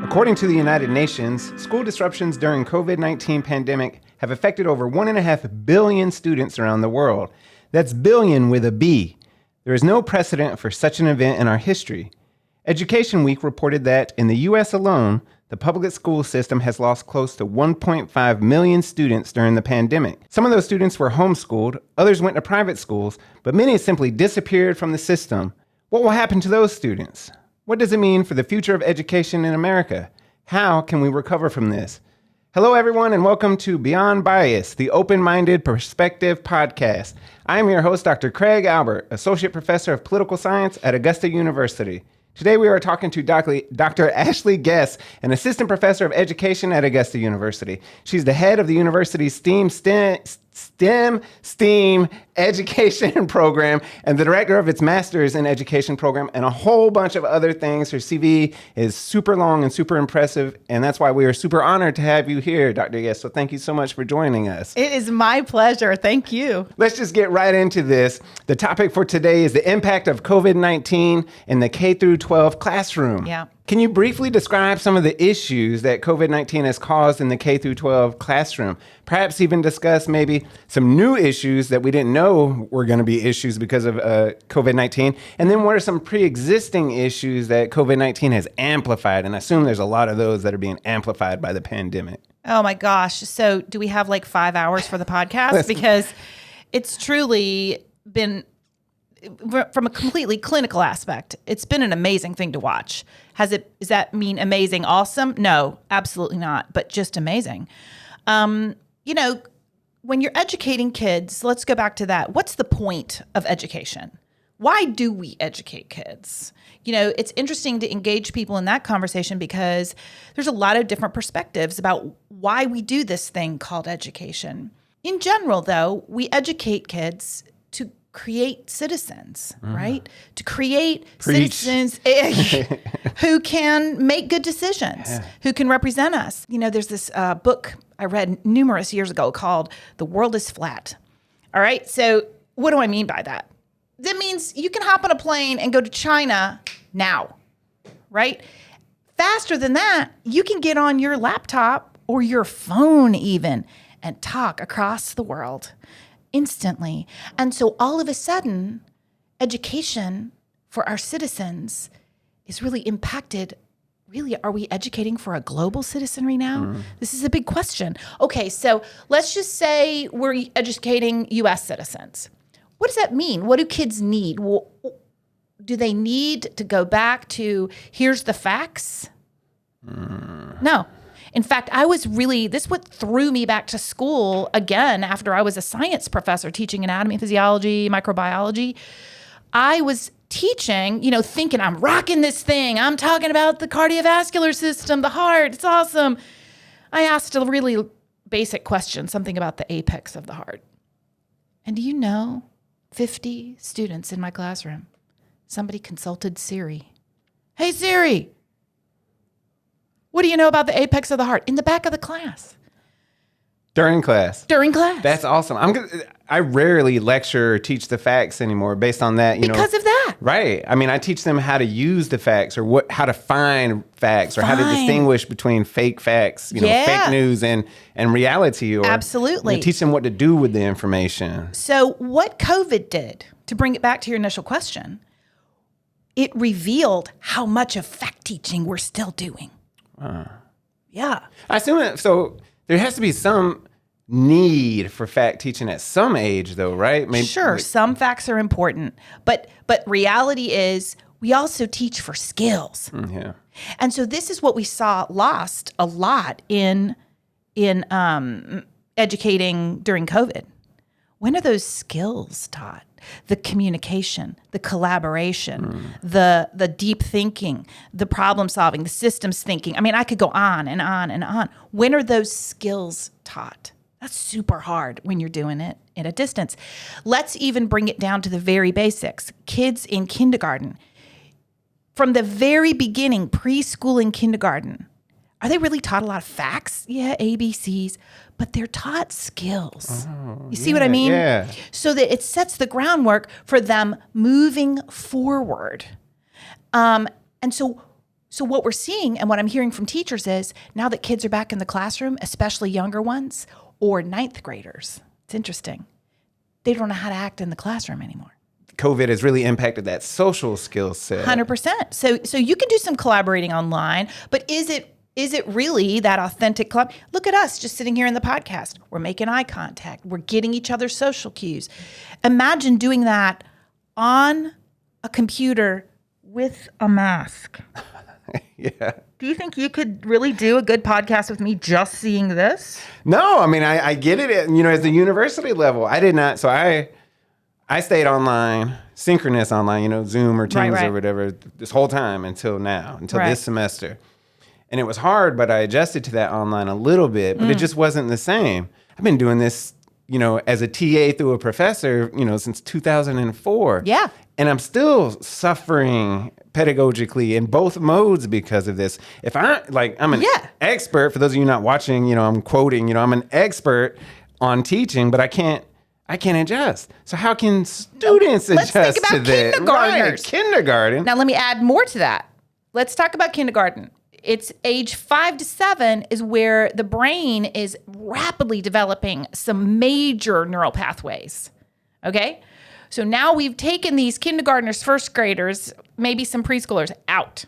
According to the United Nations, school disruptions during COVID-19 pandemic have affected over 1.5 billion students around the world. That's billion with a B. There is no precedent for such an event in our history. Education Week reported that in the U.S. alone, the public school system has lost close to 1.5 million students during the pandemic. Some of those students were homeschooled, others went to private schools, but many simply disappeared from the system. What will happen to those students? What does it mean for the future of education in America? How can we recover from this? Hello, everyone, and welcome to Beyond Bias, the Open-Minded Perspective podcast. I'm your host, Dr. Craig Albert, Associate Professor of Political Science at Augusta University. Today, we are talking to Dr. Ashley Gess, an Assistant Professor of Education at Augusta University. She's the head of the university's STEM education program and the director of its Master's in Education program and a whole bunch of other things. Her CV is super long and super impressive, and that's why we are super honored to have you here, Dr. Gess. So thank you so much for joining us. It is my pleasure. Thank you. Let's just get right into this. The topic for today is the impact of COVID-19 in the K-12 classroom. Yeah. Can you briefly describe some of the issues that COVID-19 has caused in the K-12 classroom? Perhaps even discuss maybe some new issues that we didn't know were going to be issues because of COVID-19. And then what are some pre-existing issues that COVID-19 has amplified? And I assume there's a lot of those that are being amplified by the pandemic. Oh my gosh. So do we have like 5 hours for the podcast? Because it's truly been, from a completely clinical aspect, it's been an amazing thing to watch. Does that mean amazing, awesome? No, absolutely not, but just amazing. When you're educating kids, let's go back to that. What's the point of education? Why do we educate kids? It's interesting to engage people in that conversation because there's a lot of different perspectives about why we do this thing called education. In general, though, we educate kids to create citizens, right? To create citizens who can make good decisions, who can represent us. There's this book I read numerous years ago called The World is Flat. All right. So what do I mean by that? That means you can hop on a plane and go to China now, right? Faster than that, you can get on your laptop or your phone even and talk across the world instantly. And so all of a sudden, education for our citizens is really impacted. Really, are we educating for a global citizenry now? This is a big question. Okay, so let's just say we're educating U.S. citizens. What does that mean? What do kids need? Do they need to go back to, here's the facts? No. In fact, this what threw me back to school again after I was a science professor teaching anatomy, physiology, microbiology. I was teaching, thinking I'm rocking this thing. I'm talking about the cardiovascular system, the heart. It's awesome. I asked a really basic question, something about the apex of the heart. And do you know, 50 students in my classroom, somebody consulted Siri. Hey, Siri. What do you know about the apex of the heart? In the back of the class. During class. That's awesome. I rarely lecture or teach the facts anymore based on that. Because of that. Right. I mean, I teach them how to use the facts or how to find facts or how to distinguish between fake facts, fake news and reality. Or absolutely. Teach them what to do with the information. So what COVID did, to bring it back to your initial question, it revealed how much of fact teaching we're still doing. Yeah. I assume so. There has to be some need for fact teaching at some age, though, right? Sure. Some facts are important, but reality is we also teach for skills. Yeah. And so this is what we saw lost a lot in educating during COVID. When are those skills taught? The communication, the collaboration, the deep thinking, the problem solving, the systems thinking. I mean, I could go on and on and on. When are those skills taught? That's super hard when you're doing it at a distance. Let's even bring it down to the very basics. Kids in kindergarten, from the very beginning, preschool and kindergarten, Are they really taught a lot of facts? Yeah, ABCs, but they're taught skills. You see what I mean? Yeah. So that it sets the groundwork for them moving forward. And so what we're seeing and what I'm hearing from teachers is now that kids are back in the classroom, especially younger ones or ninth graders, it's interesting. They don't know how to act in the classroom anymore. COVID has really impacted that social skill set. 100%. So you can do some collaborating online, but is it really that authentic club? Look at us just sitting here in the podcast. We're making eye contact. We're getting each other's social cues. Imagine doing that on a computer with a mask. Yeah. Do you think you could really do a good podcast with me just seeing this? No, I mean, I get it. At the university level, I did not. So I stayed online, synchronous online, Zoom or Teams Right. or whatever, this whole time until now, until Right. this semester. And it was hard, but I adjusted to that online a little bit, but it just wasn't the same. I've been doing this, as a TA through a professor, since 2004. Yeah. And I'm still suffering pedagogically in both modes because of this. If I'm an expert, for those of you not watching, I'm quoting, I'm an expert on teaching, but I can't adjust. So how can students adjust Let's think to about that? kindergartners. Right, kindergarten. Now let me add more to that. Let's talk about kindergarten. It's age 5 to 7 is where the brain is rapidly developing some major neural pathways. Okay? So now we've taken these kindergartners, first graders, maybe some preschoolers out.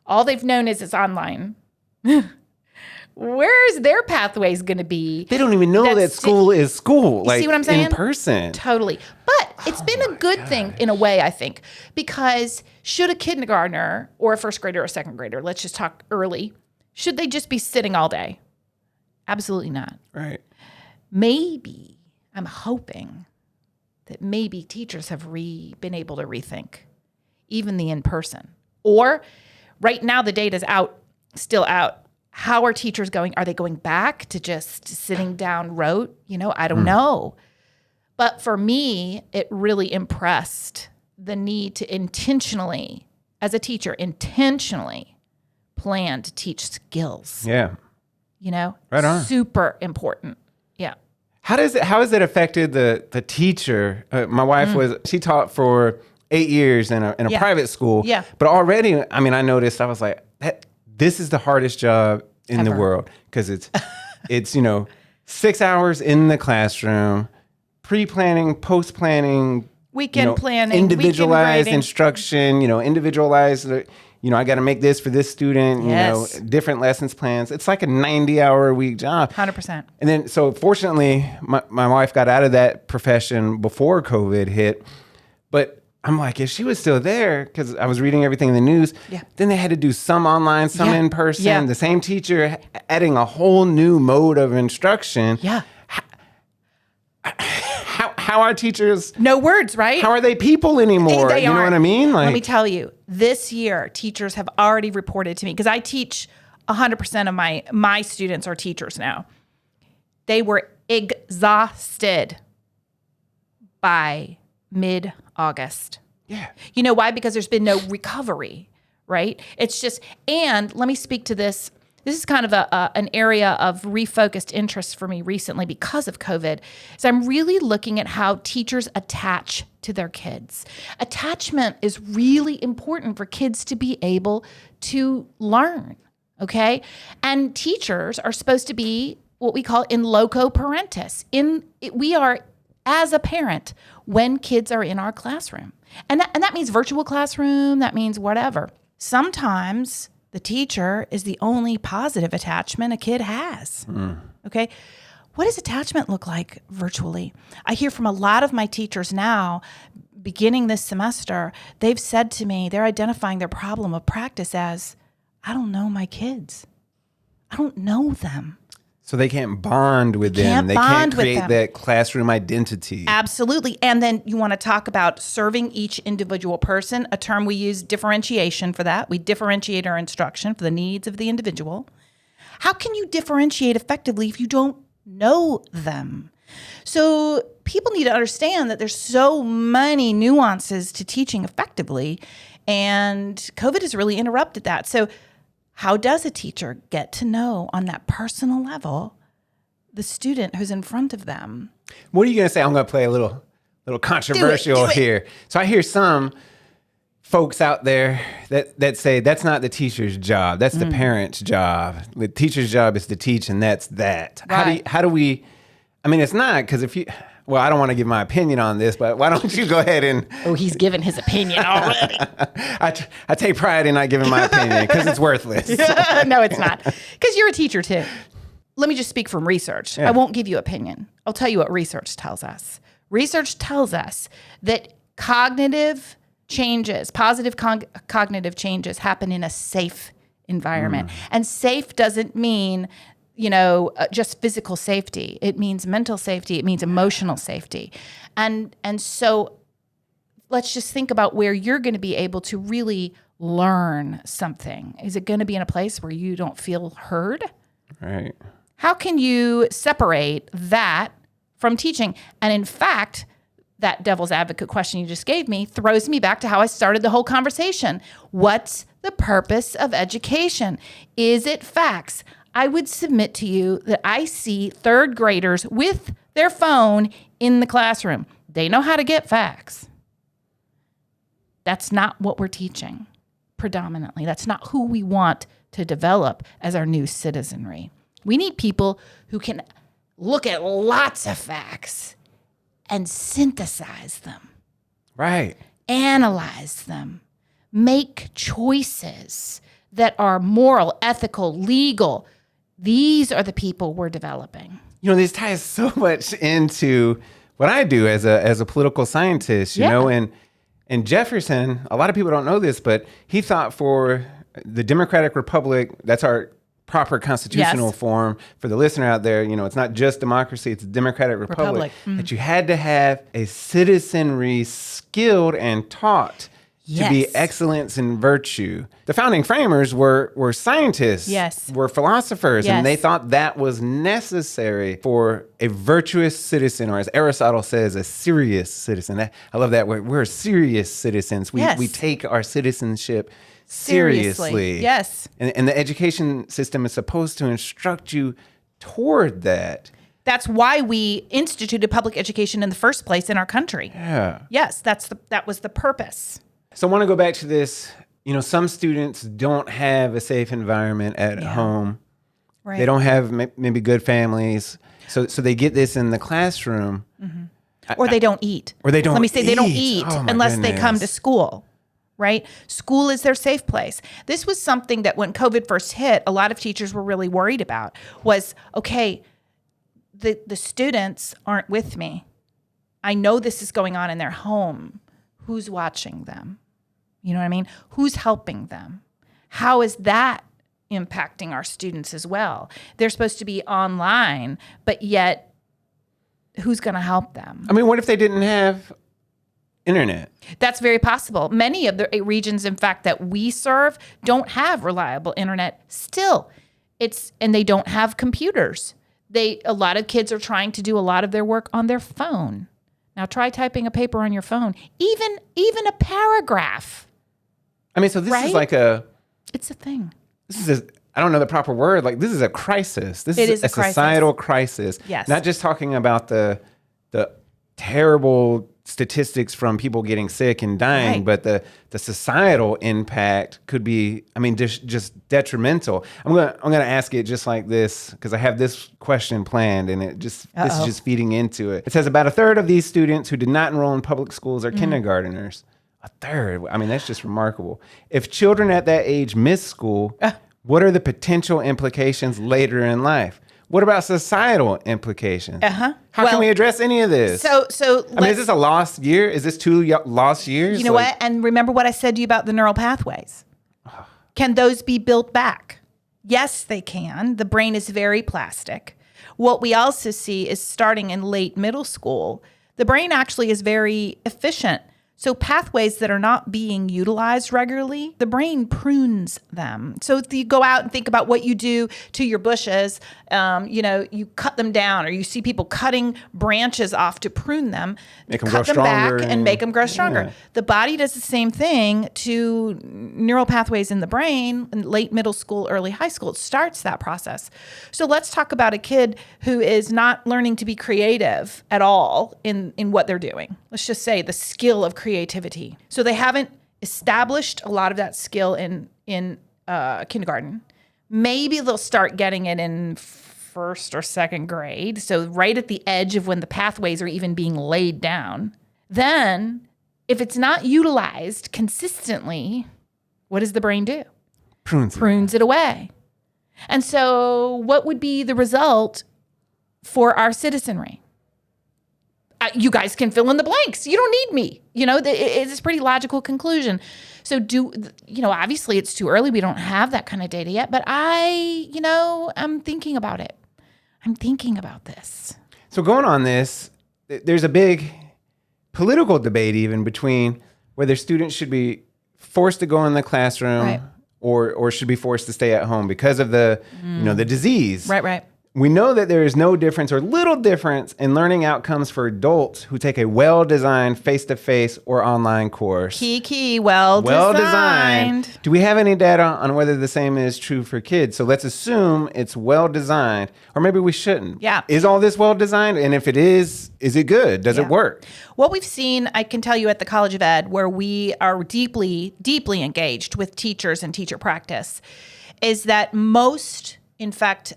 All they've known is it's online. Where's their pathways going to be? They don't even know that school is school. You see what I'm saying? In person. Totally. But it's been a good thing in a way, I think, because should a kindergartner or a first grader or a second grader, let's just talk early, should they just be sitting all day? Absolutely not. Right. Maybe, I'm hoping that maybe teachers have been able to rethink even the in-person. Or right now the data's still out. How are teachers going? Are they going back to just sitting down rote? I don't know. But for me, it really impressed the need to intentionally, as a teacher, plan to teach skills. Yeah. Right on. Super important. Yeah. How has it affected the teacher? My wife she taught for 8 years in a private school. Yeah. But already, I noticed, I was like, this is the hardest job in the world because it's 6 hours in the classroom, pre-planning, post-planning, Weekend planning, individualized weekend instruction, individualized, I got to make this for this student, Yes. different lessons plans. It's like a 90-hour-a-week job. 100%. And then, so fortunately, my wife got out of that profession before COVID hit. But I'm like, if she was still there, because I was reading everything in the news, then they had to do some online, some in person. Yeah. The same teacher adding a whole new mode of instruction. Yeah. How are teachers? No words, right? How are they people anymore? They you know aren't. what I mean? Let me tell you, this year, teachers have already reported to me, because I teach 100% of my students are teachers now. They were exhausted by mid-August. Yeah. You know why? Because there's been no recovery, right? It's just, and let me speak to this. This is kind of an area of refocused interest for me recently because of COVID. So I'm really looking at how teachers attach to their kids. Attachment is really important for kids to be able to learn, okay? And teachers are supposed to be what we call in loco parentis. We are, as a parent, when kids are in our classroom. And that means virtual classroom, that means whatever. Sometimes the teacher is the only positive attachment a kid has. Okay? What does attachment look like virtually? I hear from a lot of my teachers now, beginning this semester, they've said to me, they're identifying their problem of practice as, I don't know my kids. I don't know them. So they can't bond with them. They can't create that classroom identity. Absolutely. And then you want to talk about serving each individual person, a term we use, differentiation, for that. We differentiate our instruction for the needs of the individual. How can you differentiate effectively if you don't know them? So people need to understand that there's so many nuances to teaching effectively, and COVID has really interrupted that. So how does a teacher get to know on that personal level the student who's in front of them? What are you going to say? I'm going to play a little controversial Do it. here. So I hear some folks out there that say that's not the teacher's job. That's the parent's job. The teacher's job is to teach, and that's that. Right. How do we, I mean, it's not, because if you, well, I don't want to give my opinion on this, but why don't you go ahead and... Oh, he's given his opinion already. I take pride in not giving my opinion because it's worthless. No, it's not. Because you're a teacher too. Let me just speak from research. Yeah. I won't give you opinion. I'll tell you what research tells us. Research tells us that cognitive changes, positive cognitive changes happen in a safe environment. And safe doesn't mean, just physical safety. It means mental safety. It means emotional safety. And so let's just think about where you're going to be able to really learn something. Is it going to be in a place where you don't feel heard? Right. How can you separate that from teaching? And in fact, that devil's advocate question you just gave me throws me back to how I started the whole conversation. What's the purpose of education? Is it facts? I would submit to you that I see third graders with their phone in the classroom. They know how to get facts. That's not what we're teaching predominantly. That's not who we want to develop as our new citizenry. We need people who can look at lots of facts and synthesize them. Right. Analyze them. Make choices that are moral, ethical, legal. These are the people we're developing. This ties so much into what I do as a political scientist, you know, and Jefferson, a lot of people don't know this, but he thought for the Democratic Republic, that's our proper constitutional form. For the listener out there, it's not just democracy, it's Democratic Republic. That you had to have a citizenry skilled and taught to be excellence in virtue. The founding framers were scientists, were philosophers, and they thought that was necessary for a virtuous citizen, or as Aristotle says, a serious citizen. I love that word. We're serious citizens. We take our citizenship seriously. Yes. And the education system is supposed to instruct you toward that. That's why we instituted public education in the first place in our country. Yeah. Yes, that was the purpose. So I want to go back to this. Some students don't have a safe environment at home. Right. They don't have maybe good families. So they get this in the classroom. Or they don't eat. Or they don't Let me say eat. they don't eat unless they come to goodness. school. Right? School is their safe place. This was something that when COVID first hit, a lot of teachers were really worried about was, okay, the students aren't with me. I know this is going on in their home. Who's watching them? You know what I mean? Who's helping them? How is that impacting our students as well? They're supposed to be online, but yet who's going to help them? I mean, what if they didn't have internet? That's very possible. Many of the regions, in fact, that we serve don't have reliable internet still. And they don't have computers. A lot of kids are trying to do a lot of their work on their phone. Now try typing a paper on your phone, even a paragraph. I mean, so this is like it's a thing. I don't know the proper word. Like, this is a crisis. This is a societal crisis. Yes. Not just talking about the terrible statistics from people getting sick and dying, but the societal impact could be, just detrimental. I'm gonna ask it just like this, because I have this question planned, and this is just feeding into it. It says about a third of these students who did not enroll in public schools are kindergarteners. A third. That's just remarkable. If children at that age miss school, what are the potential implications later in life? What about societal implications? How can we address any of this? So is this a lost year? Is this 2 lost years? You know what? And remember what I said to you about the neural pathways. Can those be built back? Yes, they can. The brain is very plastic. What we also see is starting in late middle school, the brain actually is very efficient. So pathways that are not being utilized regularly, the brain prunes them. So if you go out and think about what you do to your bushes, you cut them down, or you see people cutting branches off to prune them, Make them cut grow them back stronger and make them grow stronger. Yeah. The body does the same thing to neural pathways in the brain in late middle school, early high school. It starts that process. So let's talk about a kid who is not learning to be creative at all in what they're doing. Let's just say the skill of creativity. So they haven't established a lot of that skill in kindergarten. Maybe they'll start getting it in first or second grade. So right at the edge of when the pathways are even being laid down. Then if it's not utilized consistently, what does the brain do? Prunes it away. And so what would be the result for our citizenry? You guys can fill in the blanks. You don't need me. It's a pretty logical conclusion. So obviously it's too early. We don't have that kind of data yet, but I'm thinking about it. I'm thinking about this. So going on this, there's a big political debate even between whether students should be forced to go in the classroom Right. or should be forced to stay at home because of the disease. Right. We know that there is no difference or little difference in learning outcomes for adults who take a well-designed face-to-face or online course. Key, well-designed. Do we have any data on whether the same is true for kids? So let's assume it's well-designed, or maybe we shouldn't. Yeah. Is all this well-designed? And if it is it good? Does it work? What we've seen, I can tell you at the College of Ed, where we are deeply, deeply engaged with teachers and teacher practice, is that most, in fact,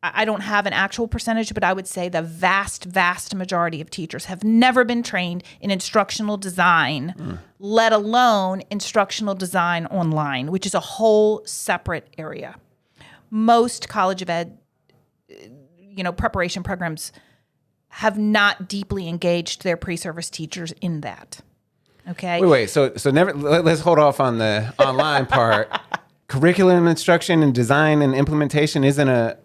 I don't have an actual percentage, but I would say the vast, vast majority of teachers have never been trained in instructional design, let alone instructional design online, which is a whole separate area. Most College of Ed, preparation programs have not deeply engaged their pre-service teachers in that. Okay. Wait. So never. Let's hold off on the online part. Curriculum instruction and design and implementation isn't a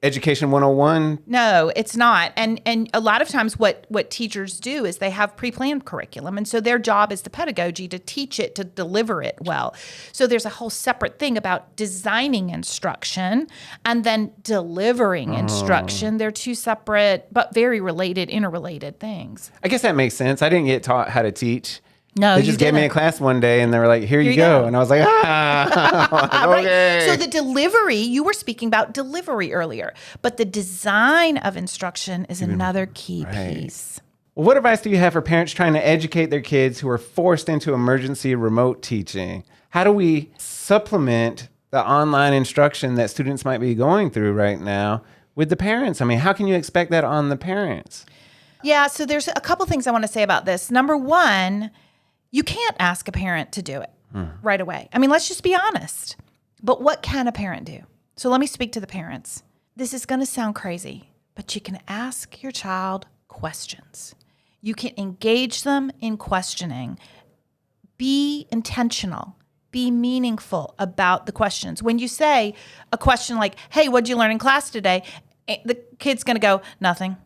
Education 101? No, it's not. And a lot of times what teachers do is they have pre-planned curriculum. And so their job is the pedagogy to teach it, to deliver it well. So there's a whole separate thing about designing instruction and then delivering instruction. They're two separate but very related, interrelated things. I guess that makes sense. I didn't get taught how to teach. No, they just gave me a class one day and they were like, here you go. And I was like, okay. Right. So the delivery, you were speaking about delivery earlier, but the design of instruction is another key piece. Well, what advice do you have for parents trying to educate their kids who are forced into emergency remote teaching? How do we supplement the online instruction that students might be going through right now with the parents? I mean, how can you expect that on the parents? Yeah, so there's a couple things I want to say about this. Number one, you can't ask a parent to do it right away. I mean, let's just be honest. But what can a parent do? So let me speak to the parents. This is going to sound crazy, but you can ask your child questions. You can engage them in questioning. Be intentional. Be meaningful about the questions. When you say a question like, hey, what'd you learn in class today? The kid's going to go, nothing.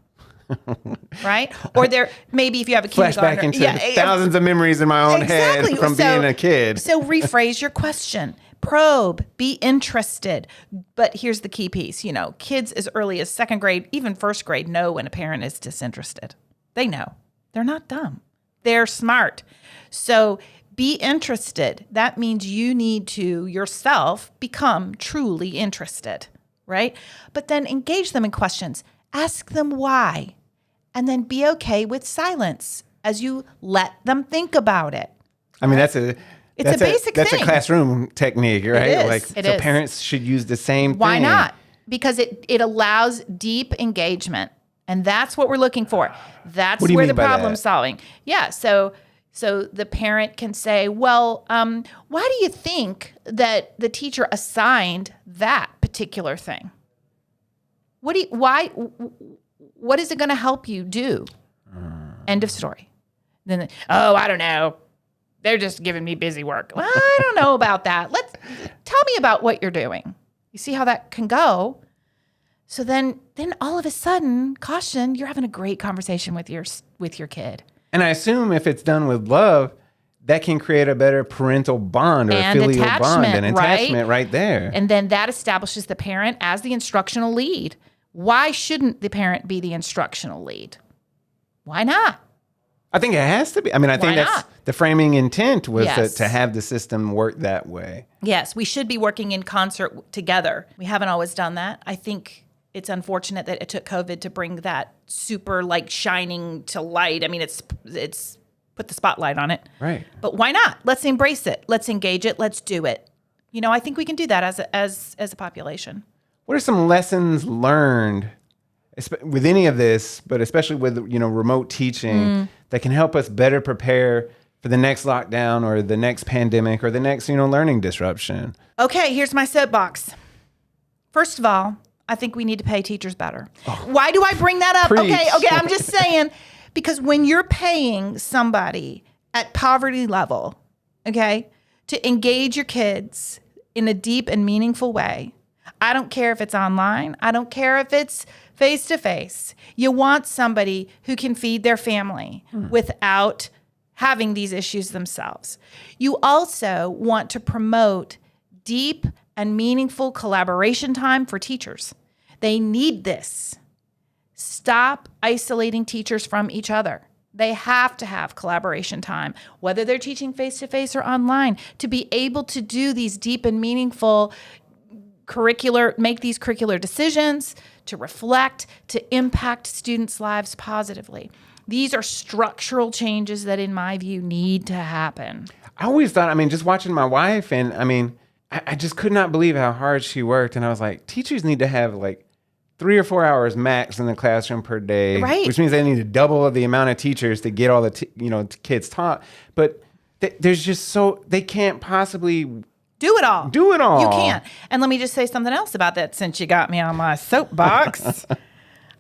Right? Or maybe if you have a kindergartner. Flashback into thousands of memories in my own head from being a kid. So rephrase your question. Probe. Be interested. But here's the key piece. Kids as early as second grade, even first grade, know when a parent is disinterested. They know. They're not dumb. They're smart. So be interested. That means you need to yourself become truly interested, right? But then engage them in questions. Ask them why, and then be okay with silence as you let them think about it. I mean, it's a basic thing. That's a classroom technique, right? It is. Parents should use the same thing. Why not? Because it allows deep engagement, and that's what we're looking for. That's where the problem solving. Yeah. So the parent can say, well, why do you think that the teacher assigned that particular thing? What is it going to help you do? End of story. Then, I don't know. They're just giving me busy work. Well, I don't know about that. Tell me about what you're doing. You see how that can go? So then all of a sudden, caution, you're having a great conversation with your kid. And I assume if it's done with love, that can create a better parental bond or And a filial bond attachment, and attachment right there. And then that establishes the parent as the instructional lead. Why shouldn't the parent be the instructional lead? Why not? I think it has to be. I mean, I think Why that's not? the framing intent was Yes. to have the system work that way. Yes, we should be working in concert together. We haven't always done that. I think it's unfortunate that it took COVID to bring that super like shining to light. I mean, it's put the spotlight on it. Right. But why not? Let's embrace it. Let's engage it. Let's do it. You know, I think we can do that as a population. What are some lessons learned with any of this, but especially with, remote teaching that can help us better prepare for the next lockdown or the next pandemic or the next, learning disruption? Okay, here's my soapbox. First of all, I think we need to pay teachers better. Why do I bring that up? Preach. Okay, I'm just saying, because when you're paying somebody at poverty level, okay, to engage your kids in a deep and meaningful way, I don't care if it's online. I don't care if it's face-to-face. You want somebody who can feed their family without having these issues themselves. You also want to promote deep and meaningful collaboration time for teachers. They need this. Stop isolating teachers from each other. They have to have collaboration time, whether they're teaching face-to-face or online, to be able to do these deep and meaningful make these curricular decisions, to reflect, to impact students' lives positively. These are structural changes that, in my view, need to happen. I always thought, just watching my wife, and I just could not believe how hard she worked. And I was like, teachers need to have like 3 or 4 hours max in the classroom per day, Right. Which means they need to double the amount of teachers to get all the kids taught. But there's just they can't possibly Do it all. do it all. You can't. And let me just say something else about that since you got me on my soapbox.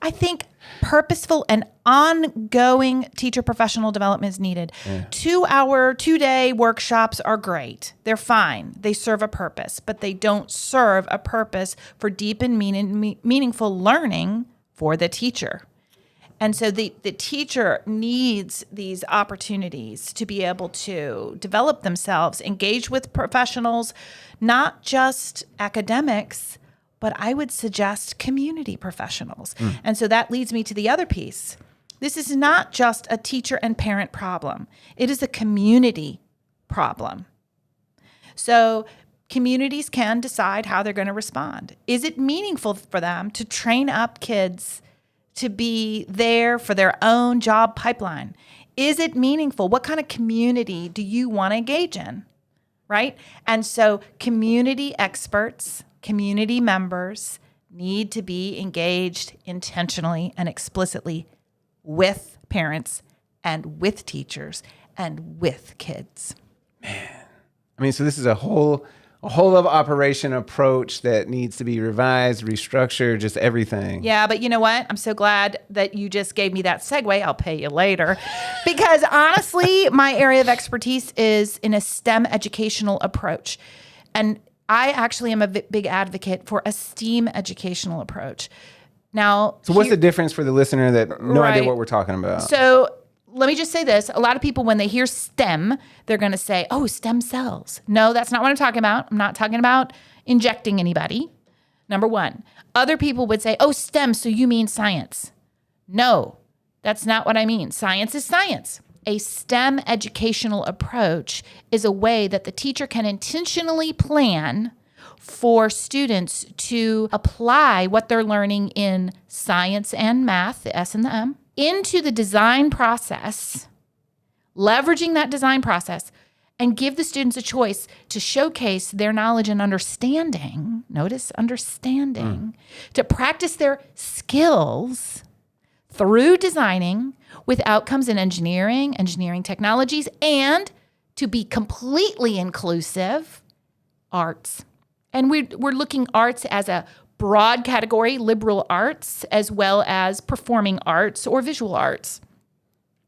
I think purposeful and ongoing teacher professional development is needed. Yeah. 2-day workshops are great. They're fine. They serve a purpose, but they don't serve a purpose for deep and meaningful learning for the teacher. And so the teacher needs these opportunities to be able to develop themselves, engage with professionals, not just academics, but I would suggest community professionals. And so that leads me to the other piece. This is not just a teacher and parent problem. It is a community problem. So communities can decide how they're going to respond. Is it meaningful for them to train up kids to be there for their own job pipeline? Is it meaningful? What kind of community do you want to engage in, right? And so community experts, community members need to be engaged intentionally and explicitly with parents and with teachers and with kids. So this is a whole of operation approach that needs to be revised, restructured, just everything. Yeah, but you know what? I'm so glad that you just gave me that segue. I'll pay you later. Because honestly, my area of expertise is in a STEM educational approach. And I actually am a big advocate for a STEAM educational approach. Now, So what's the difference for the listener that no idea Right. what we're talking about? So let me just say this. A lot of people, when they hear STEM, they're going to say, oh, stem cells. No, that's not what I'm talking about. I'm not talking about injecting anybody. Number one. Other people would say, oh, STEM, so you mean science. No, that's not what I mean. Science is science. A STEM educational approach is a way that the teacher can intentionally plan for students to apply what they're learning in science and math, the S and the M, into the design process, leveraging that design process, and give the students a choice to showcase their knowledge and understanding. Notice understanding, to practice their skills through designing with outcomes in engineering technologies, and to be completely inclusive, arts. And we're looking arts as a broad category, liberal arts, as well as performing arts or visual arts.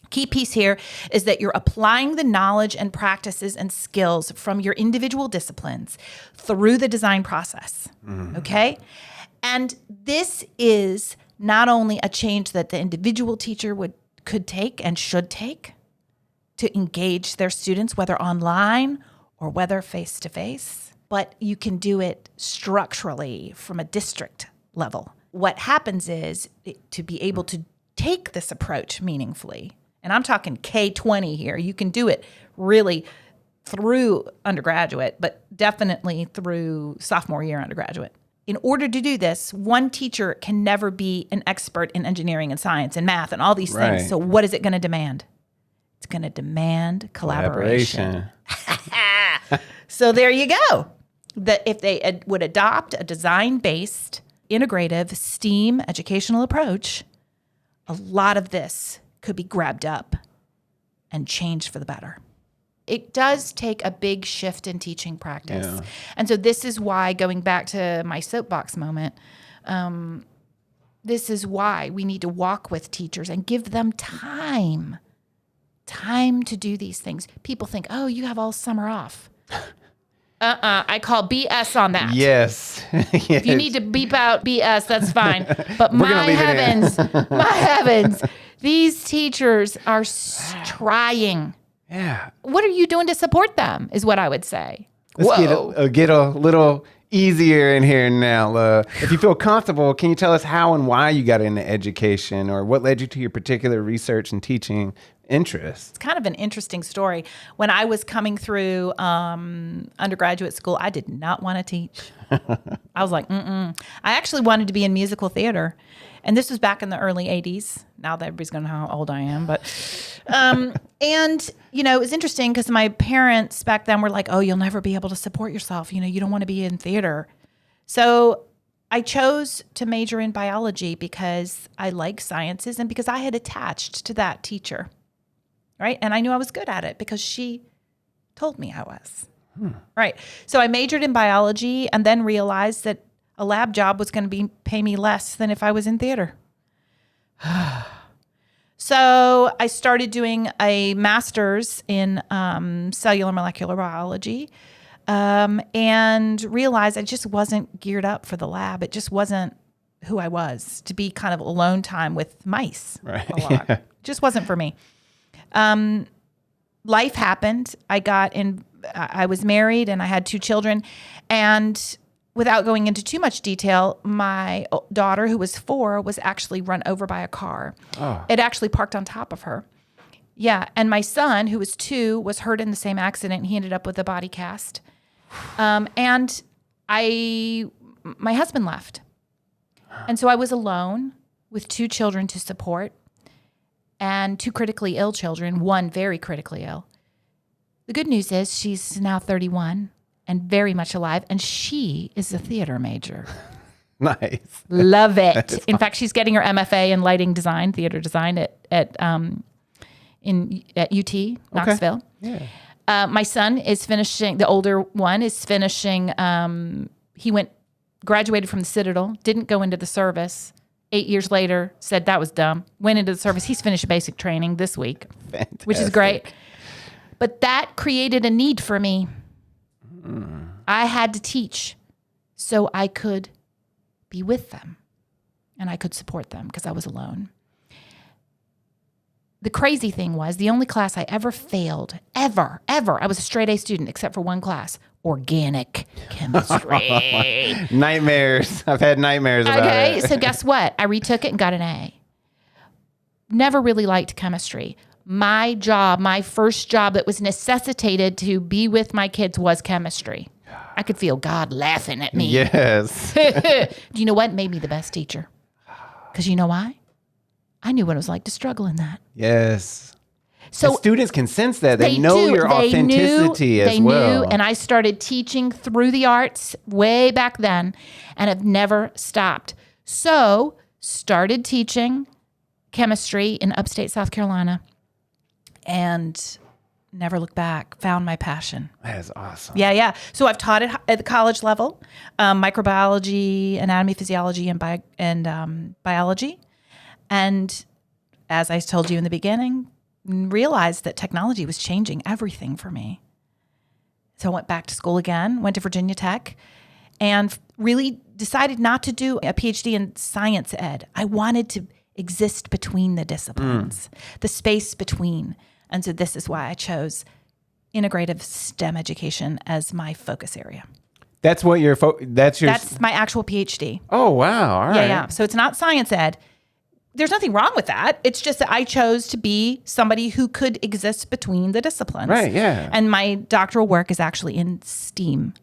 Key piece here is that you're applying the knowledge and practices and skills from your individual disciplines through the design process, okay? And this is not only a change that the individual teacher could take and should take to engage their students, whether online or whether face-to-face. But you can do it structurally from a district level. What happens is to be able to take this approach meaningfully, and I'm talking K-20 here, you can do it really through undergraduate, but definitely through sophomore year undergraduate. In order to do this, one teacher can never be an expert in engineering and science and math and all these things. So what is it going to demand? It's going to demand collaboration. So there you go. That if they would adopt a design-based, integrative STEAM educational approach, a lot of this could be grabbed up and changed for the better. It does take a big shift in teaching practice. Yeah. And so this is why, going back to my soapbox moment, this is why we need to walk with teachers and give them time to do these things. People think, oh, you have all summer off. I call BS on that. Yes. Yes. If you need to beep out BS, that's fine. But my heavens, these teachers are trying. Yeah. What are you doing to support them is what I would say. Let's get a little easier in here now. If you feel comfortable, can you tell us how and why you got into education, or what led you to your particular research and teaching interests? It's kind of an interesting story. When I was coming through undergraduate school, I did not want to teach. I was like, I actually wanted to be in musical theater. And this was back in the early 80s. Now that everybody's going to know how old I am. But, and, it was interesting because my parents back then were like, oh, you'll never be able to support yourself. You don't want to be in theater. So I chose to major in biology because I like sciences and because I had attached to that teacher. Right. And I knew I was good at it because she told me I was. Right. So I majored in biology and then realized that a lab job was going to pay me less than if I was in theater. So I started doing a master's in cellular molecular biology and realized I just wasn't geared up for the lab. It just wasn't who I was, to be kind of alone time with mice a lot. Yeah. It just wasn't for me. Life happened. I was married and I had 2 children, and without going into too much detail, my daughter, who was 4, was actually run over by a car. Oh. It actually parked on top of her. Yeah, and my son, who was 2, was hurt in the same accident. He ended up with a body cast. And my husband left. And so I was alone with 2 children to support and 2 critically ill children, 1 very critically ill. The good news is she's now 31 and very much alive, and she is a theater major. Nice. Love it. In fact, she's getting her MFA in lighting design, theater design at UT, Knoxville. Okay. Yeah. My son is finishing, the older one is finishing, he graduated from the Citadel, didn't go into the service. 8 years later, said that was dumb, went into the service. He's finished basic training this week, Fantastic. Which is great. But that created a need for me. I had to teach so I could be with them and I could support them because I was alone. The crazy thing was the only class I ever failed, ever, I was a straight A student except for one class, organic chemistry. Nightmares. I've had nightmares about it. Okay, so guess what? I retook it and got an A. Never really liked chemistry. My first job that was necessitated to be with my kids was chemistry. I could feel God laughing at me. Yes. Do you know what made me the best teacher? Because you know why? I knew what it was like to struggle in that. Yes. So and students can sense that. They know your authenticity as well. And I started teaching through the arts way back then and have never stopped. So started teaching chemistry in upstate South Carolina and never looked back, found my passion. That is awesome. Yeah. So I've taught it at the college level, microbiology, anatomy, physiology, and biology. And as I told you in the beginning, realized that technology was changing everything for me. So I went back to school again, went to Virginia Tech, and really decided not to do a PhD in science ed. I wanted to exist between the disciplines, the space between. And so this is why I chose integrative STEM education as my focus area. That's what your that's my actual PhD. Oh, wow. All right. Yeah. So it's not science ed. There's nothing wrong with that. It's just that I chose to be somebody who could exist between the disciplines. Right, yeah. And my doctoral work is actually in STEAM.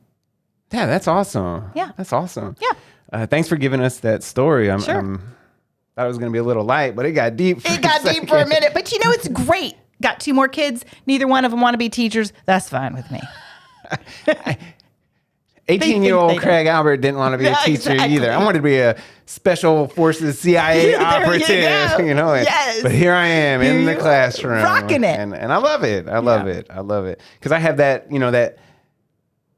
Yeah, that's awesome. Yeah. That's awesome. Yeah. Thanks for giving us that story. Sure. Thought it was going to be a little light, but it got deep. It got deep for a minute. But it's great. Got 2 more kids. Neither one of them want to be teachers. That's fine with me. 18-year-old Craig Albert didn't want to be a teacher either. I wanted to be a special forces CIA operative, Yes. But here I am in the classroom. Rocking it. And I love it. I love it. I love it. Because I have that,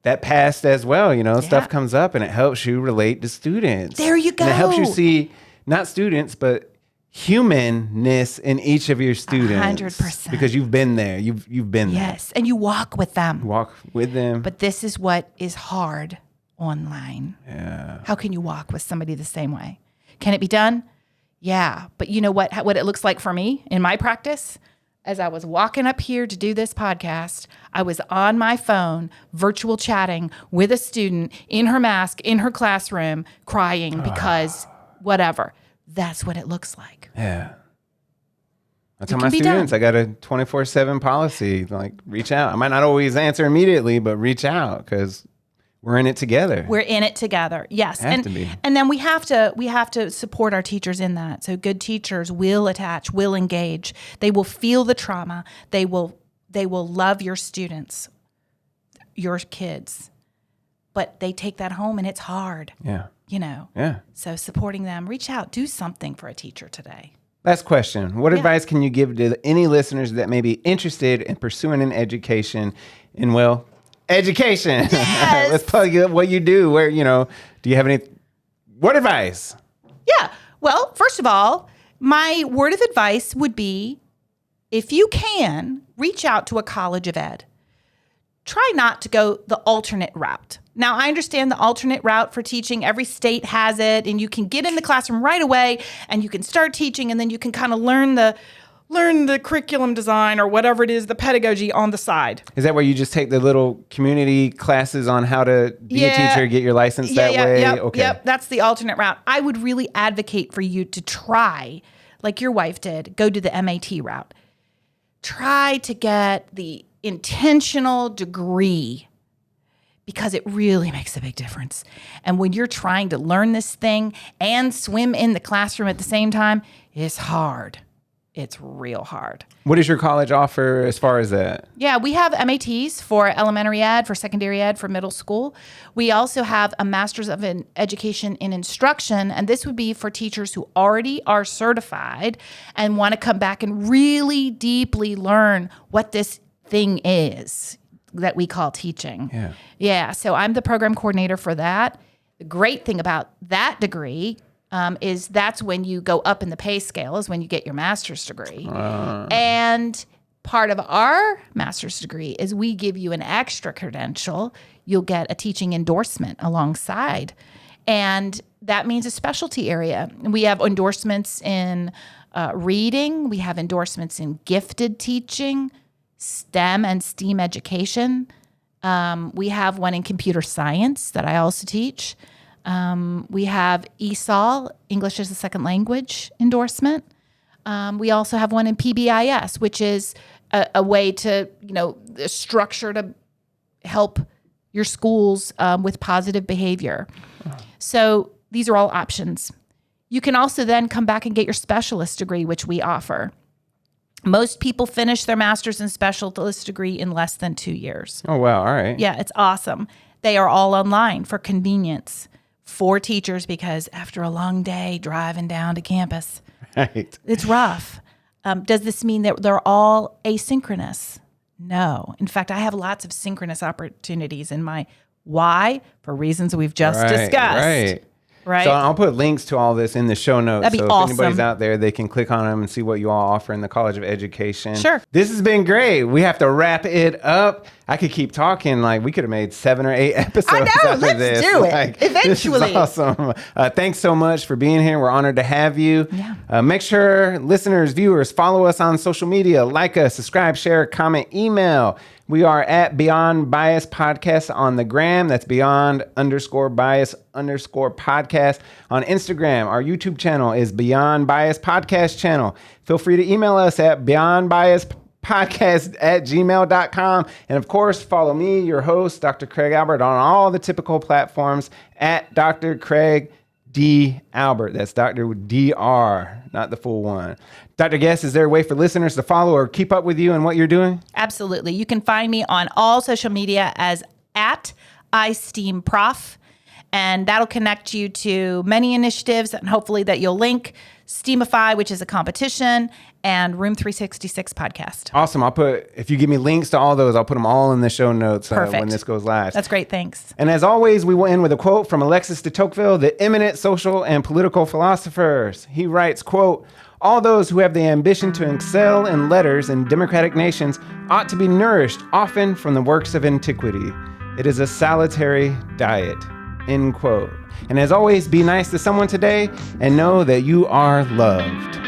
that past as well, stuff comes up and it helps you relate to students. There you go. And it helps you see not students, but humanness in each of your students. 100%. Because you've been there. You've been there. Yes. And you walk with them. Walk with them. But this is what is hard online. Yeah. How can you walk with somebody the same way? Can it be done? Yeah. But you know what it looks like for me in my practice? As I was walking up here to do this podcast, I was on my phone, virtual chatting with a student in her mask, in her classroom, crying because whatever. That's what it looks like. Yeah. I tell my students, I got a 24/7 policy. Like, reach out. I might not always answer immediately, but reach out because we're in it together. We're in it together. Yes. Have to be. And then we have to support our teachers in that. So good teachers will attach, will engage. They will feel the trauma. They will love your students, your kids. But they take that home and it's hard. Yeah. Yeah. So supporting them, reach out, do something for a teacher today. Last question. What advice can you give to any listeners that may be interested in pursuing an education in, education? Yes. Let's plug what you do. Where, do you have what advice? Yeah. Well, first of all, my word of advice would be, if you can, reach out to a college of ed. Try not to go the alternate route. Now, I understand the alternate route for teaching. Every state has it, and you can get in the classroom right away, and you can start teaching, and then you can kind of learn the curriculum design or whatever it is, the pedagogy on the side. Is that where you just take the little community classes on how to be a teacher, get your license that way? Yep, that's the alternate route. I would really advocate for you to try, like your wife did, go to the MAT route. Try to get the intentional degree, because it really makes a big difference. And when you're trying to learn this thing and swim in the classroom at the same time, it's hard. It's real hard. What does your college offer as far as that? Yeah, we have MATs for elementary ed, for secondary ed, for middle school. We also have a Master's of Education in Instruction, and this would be for teachers who already are certified and want to come back and really deeply learn what this thing is that we call teaching. Yeah. So I'm the program coordinator for that. The great thing about that degree is that's when you go up in the pay scale, is when you get your master's degree. And part of our master's degree is we give you an extra credential. You'll get a teaching endorsement alongside. And that means a specialty area. We have endorsements in reading. We have endorsements in gifted teaching, STEM and STEAM education. We have one in computer science that I also teach. We have ESOL, English as a Second Language endorsement. We also have one in PBIS, which is a way to, a structure to help your schools with positive behavior. So these are all options. You can also then come back and get your specialist degree, which we offer. Most people finish their master's and specialist degree in less than 2 years. Oh, wow. All right. Yeah, it's awesome. They are all online for convenience for teachers, because after a long day driving down to campus, it's rough. Does this mean that they're all asynchronous? No. In fact, I have lots of synchronous opportunities in my why, for reasons we've just discussed. Right. So I'll put links to all this in the show notes. That'd be so awesome. if anybody's out there, they can click on them and see what you all offer in the College of Education. Sure. This has been great. We have to wrap it up. I could keep talking. Like, we could have made 7 or 8 episodes I know. after Let's this. do it. Like, Eventually. This is awesome. Thanks so much for being here. We're honored to have you. Yeah. Make sure, listeners, viewers, follow us on social media. Like us, subscribe, share, comment, email. We are at Beyond Bias Podcast on the gram. That's Beyond_Bias_podcast on Instagram. Our YouTube channel is Beyond Bias Podcast channel. Feel free to email us at beyondbiaspodcast@gmail.com. And of course, follow me, your host, Dr. Craig Albert, on all the typical platforms at Dr. Craig D. Albert. That's Dr. Dr., not the full one. Dr. Gess, is there a way for listeners to follow or keep up with you and what you're doing? Absolutely. You can find me on all social media as at iSteamProf, and that'll connect you to many initiatives and hopefully that you'll link Steamify, which is a competition, and Room 366 podcast. Awesome. If you give me links to all those, I'll put them all in the show notes Perfect. when this goes live. That's great. Thanks. And as always, we will end with a quote from Alexis de Tocqueville, the eminent social and political philosopher. He writes, quote, "All those who have the ambition to excel in letters in democratic nations ought to be nourished often from the works of antiquity. It is a salutary diet." End quote. And as always, be nice to someone today and know that you are loved.